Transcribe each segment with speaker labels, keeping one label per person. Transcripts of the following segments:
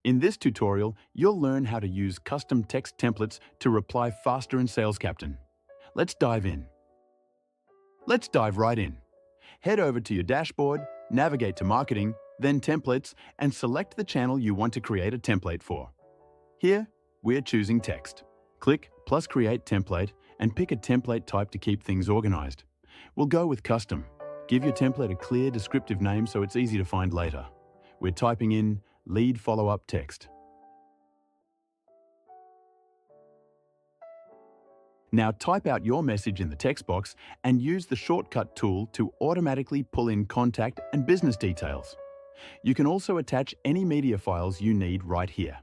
Speaker 1: In this tutorial, you'll learn how to use custom text templates to reply faster in SalesCaptain. Let's dive in. Let's dive right in. Head over to your dashboard, navigate to Marketing, then Templates, and select the channel you want to create a template for. Here, we're choosing text. Click plus Create Template and pick a template type to keep things organized. We'll go with Custom. Give your template a clear, descriptive name so it's easy to find later. We're typing in Lead Follow-up Text. Now type out your message in the text box and use the shortcut tool to automatically pull in contact and business details. You can also attach any media files you need right here.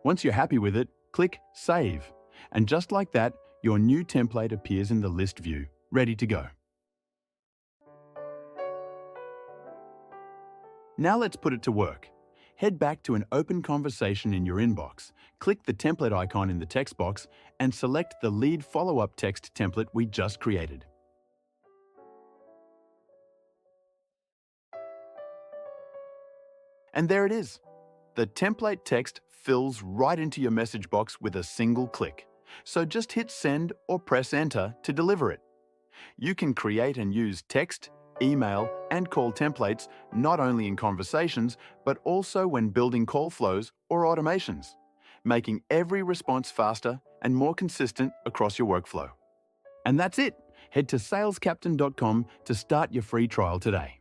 Speaker 1: Once you're happy with it, click Save. And just like that, your new template appears in the list view, ready to go. Now let's put it to work. Head back to an open conversation in your inbox, click the template icon in the text box, and select the lead follow-up text template we just created. And there it is. The template text fills right into your message box with a single click. So just hit send or press enter to deliver it. You can create and use text, email, and call templates not only in conversations, but also when building call flows or automations, making every response faster and more consistent across your workflow. And that's it. Head to salescaptain.com to start your free trial today.